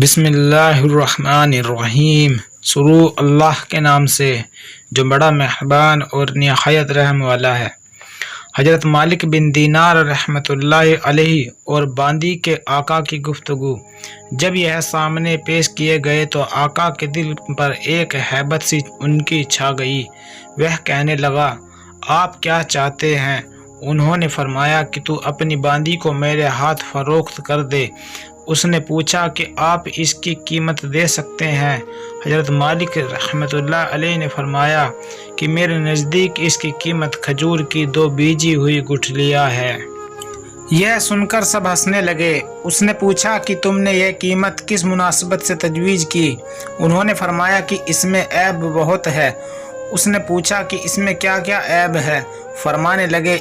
بسم اللہ الرحمن الرحیم۔ شروع اللہ کے نام سے جو بڑا مہربان اور نہایت رحم والا ہے۔ حضرت مالک بن دینار رحمۃ اللہ علیہ اور باندی کے آقا کی گفتگو۔ جب یہ سامنے پیش کیے گئے تو آقا کے دل پر ایک ہیبت سی ان کی چھا گئی۔ وہ کہنے لگا، آپ کیا چاہتے ہیں؟ انہوں نے فرمایا کہ تو اپنی باندی کو میرے ہاتھ فروخت کر دے۔ اس نے پوچھا کہ آپ اس کی قیمت دے سکتے ہیں؟ حضرت مالک رحمۃ اللہ علیہ نے فرمایا کہ میرے نزدیک اس کی قیمت کھجور کی 2 بیجی ہوئی گٹھلیاں ہے۔ یہ سن کر سب ہنسنے لگے۔ اس نے پوچھا کہ تم نے یہ قیمت کس مناسبت سے تجویز کی؟ انہوں نے فرمایا کہ اس میں عیب بہت ہے۔ اس نے پوچھا کہ اس میں کیا کیا عیب ہے؟ فرمانے لگے،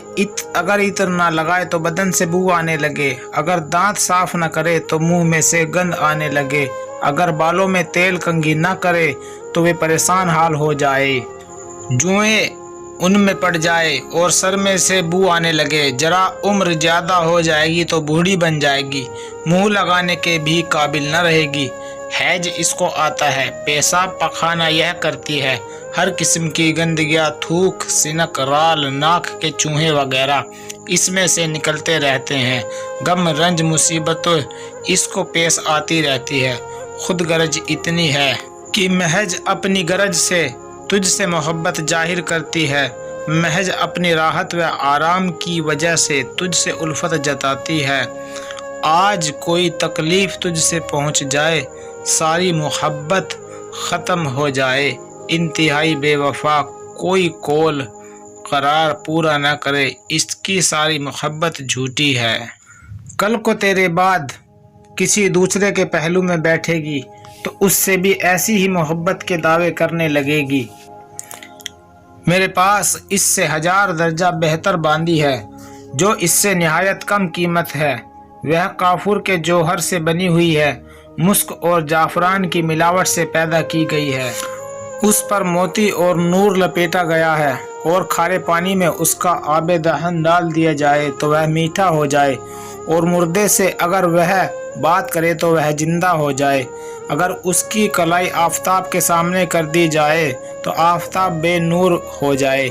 اگر عطر نہ لگائے تو بدن سے بو آنے لگے، اگر دانت صاف نہ کرے تو منہ میں سے گند آنے لگے، اگر بالوں میں تیل کنگھی نہ کرے تو وہ پریشان حال ہو جائے، جوئیں ان میں پڑ جائے اور سر میں سے بو آنے لگے، ذرا عمر زیادہ ہو جائے گی تو بوڑھی بن جائے گی، منہ لگانے کے بھی قابل نہ رہے گی، حیض اس کو آتا ہے، پیشاب پخانہ یہ کرتی ہے، ہر قسم کی گندگیاں، تھوک، سنک، رال، ناک کے چوہے وغیرہ اس میں سے نکلتے رہتے ہیں، غم رنج مصیبتیں اس کو پیش آتی رہتی ہے، خود غرض اتنی ہے کہ محض اپنی غرض سے تجھ سے محبت ظاہر کرتی ہے، محض اپنی راحت و آرام کی وجہ سے تجھ سے الفت جتاتی ہے، آج کوئی تکلیف تجھ سے پہنچ جائے، ساری محبت ختم ہو جائے، انتہائی بے وفا، کوئی قول قرار پورا نہ کرے، اس کی ساری محبت جھوٹی ہے، کل کو تیرے بعد کسی دوسرے کے پہلو میں بیٹھے گی تو اس سے بھی ایسی ہی محبت کے دعوے کرنے لگے گی، میرے پاس اس سے 1000 درجہ بہتر باندی ہے جو اس سے نہایت کم قیمت ہے، وہ کافور کے جوہر سے بنی ہوئی ہے، مسک اور جعفران کی ملاوٹ سے پیدا کی گئی ہے، اس پر موتی اور نور لپیٹا گیا ہے، اور کھارے پانی میں اس کا آب دہن ڈال دیا جائے تو وہ میٹھا ہو جائے، اور مردے سے اگر وہ بات کرے تو وہ زندہ ہو جائے، اگر اس کی کلائی آفتاب کے سامنے کر دی جائے تو آفتاب بے نور ہو جائے،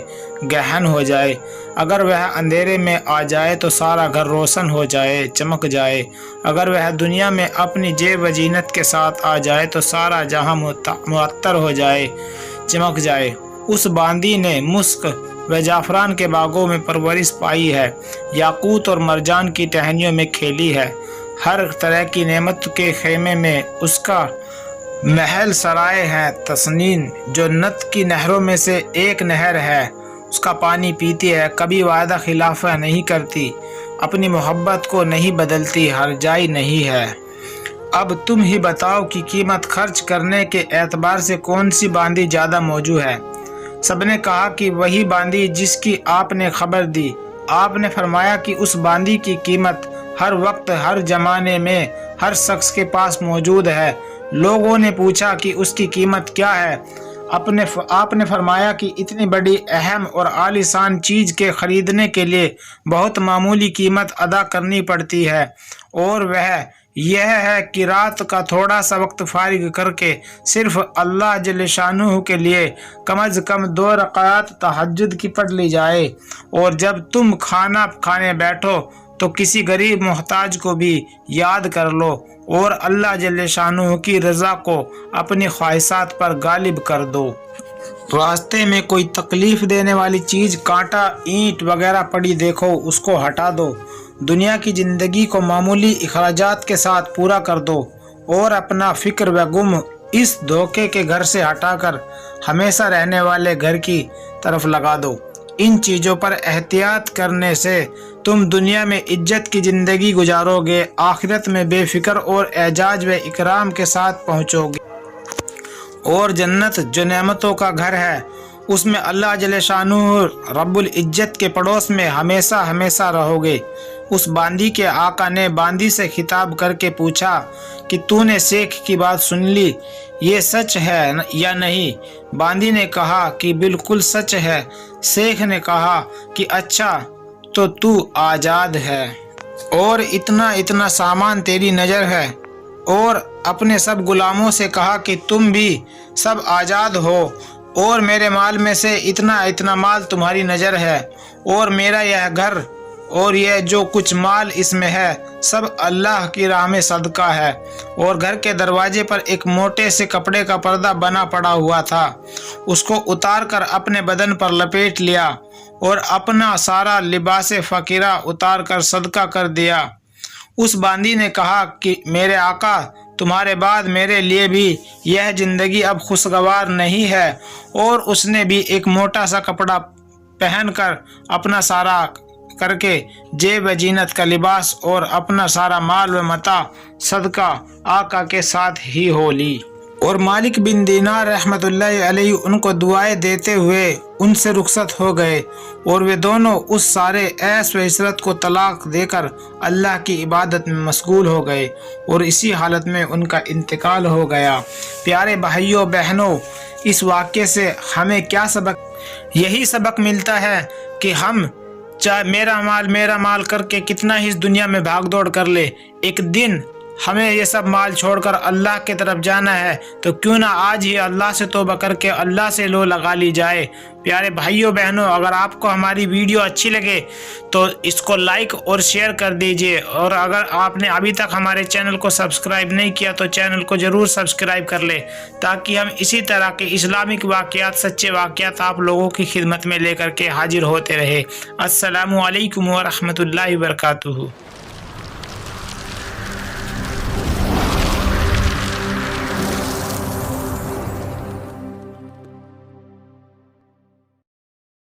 گہن ہو جائے، اگر وہ اندھیرے میں آ جائے تو سارا گھر روشن ہو جائے، چمک جائے، اگر وہ دنیا میں اپنی جیب و زینت کے ساتھ آ جائے تو سارا جہاں معطر ہو جائے، چمک جائے، اس باندی نے مسک و جعفران کے باغوں میں پرورش پائی ہے، یاقوت اور مرجان کی ٹہنیوں میں کھیلی ہے، ہر طرح کی نعمت کے خیمے میں اس کا محل سرائے ہیں، تسنیم جو نت کی نہروں میں سے ایک نہر ہے، اس کا پانی پیتی ہے، کبھی وعدہ خلافہ نہیں کرتی، اپنی محبت کو نہیں بدلتی، ہر جائی نہیں ہے، اب تم ہی بتاؤ کہ قیمت خرچ کرنے کے اعتبار سے کون سی باندی زیادہ موزوں ہے؟ سب نے کہا کہ وہی باندی جس کی آپ نے خبر دی۔ آپ نے فرمایا کہ اس باندی کی قیمت ہر وقت، ہر زمانے میں، ہر شخص کے پاس موجود ہے۔ لوگوں نے پوچھا کہ اس کی قیمت کیا ہے؟ آپ نے فرمایا کہ اتنی بڑی اہم اور عالی شان چیز کے خریدنے کے لیے بہت معمولی قیمت ادا کرنی پڑتی ہے، اور وہ یہ ہے کہ رات کا تھوڑا سا وقت فارغ کر کے صرف اللہ جل شانہ کے لیے کم از کم 2 رکعات تہجد کی پڑھ لی جائے، اور جب تم کھانا کھانے بیٹھو تو کسی غریب محتاج کو بھی یاد کر لو، اور اللہ جل شانہ کی رضا کو اپنی خواہشات پر غالب کر دو۔ راستے میں کوئی تکلیف دینے والی چیز، کانٹا، اینٹ وغیرہ پڑی دیکھو، اس کو ہٹا دو، دنیا کی زندگی کو معمولی اخراجات کے ساتھ پورا کر دو، اور اپنا فکر و غم اس دھوکے کے گھر سے ہٹا کر ہمیشہ رہنے والے گھر کی طرف لگا دو۔ ان چیزوں پر احتیاط کرنے سے تم دنیا میں عزت کی زندگی گزارو گے، آخرت میں بے فکر اور اعزاز و اکرام کے ساتھ پہنچو گے، اور جنت جو نعمتوں کا گھر ہے، اس میں اللہ جل شانہ رب العزت کے پڑوس میں ہمیشہ ہمیشہ رہو گے۔ اس باندی کے آقا نے باندی سے خطاب کر کے پوچھا کہ تو نے شیخ کی بات سن لی، یہ سچ ہے یا نہیں؟ باندی نے کہا کہ بالکل سچ ہے۔ شیخ نے کہا کہ اچھا تو آزاد ہے، اور اتنا سامان تیری نظر ہے، اور اپنے سب غلاموں سے کہا کہ تم بھی سب آزاد ہو، اور میرے مال میں سے اتنا مال تمہاری نظر ہے، اور میرا یہ گھر اور یہ جو کچھ مال اس میں ہے سب اللہ کی راہ میں صدقہ ہے۔ اور گھر کے دروازے پر ایک موٹے سے کپڑے کا پردہ بنا پڑا ہوا تھا، اس کو اتار کر اپنے بدن پر لپیٹ لیا اور اپنا سارا لباس فقیرہ اتار کر صدقہ کر دیا۔ اس باندی نے کہا کہ میرے آقا، تمہارے بعد میرے لیے بھی یہ زندگی اب خوشگوار نہیں ہے، اور اس نے بھی ایک موٹا سا کپڑا پہن کر اپنا سارا کر کے جیب زینت کا لباس اور اپنا سارا مال و متاع صدقہ آقا کے ساتھ ہی ہو لی۔ اور مالک بن دینار رحمۃ اللہ علیہ ان کو دعائیں دیتے ہوئے ان سے رخصت ہو گئے، اور وہ دونوں اس سارے عیش و عشرت کو طلاق دے کر اللہ کی عبادت میں مشغول ہو گئے، اور اسی حالت میں ان کا انتقال ہو گیا۔ پیارے بھائیوں بہنوں، اس واقعے سے ہمیں کیا سبق؟ یہی سبق ملتا ہے کہ ہم چاہے میرا مال کر کے کتنا ہی اس دنیا میں بھاگ دوڑ کر لے، ایک دن ہمیں یہ سب مال چھوڑ کر اللہ کی طرف جانا ہے، تو کیوں نہ آج ہی اللہ سے توبہ کر کے اللہ سے لو لگا لی جائے۔ پیارے بھائیوں بہنوں، اگر آپ کو ہماری ویڈیو اچھی لگے تو اس کو لائک اور شیئر کر دیجئے، اور اگر آپ نے ابھی تک ہمارے چینل کو سبسکرائب نہیں کیا تو چینل کو ضرور سبسکرائب کر لیں، تاکہ ہم اسی طرح کے اسلامک واقعات، سچے واقعات آپ لوگوں کی خدمت میں لے کر کے حاضر ہوتے رہے۔ السلام علیکم ورحمۃ اللہ وبرکاتہ۔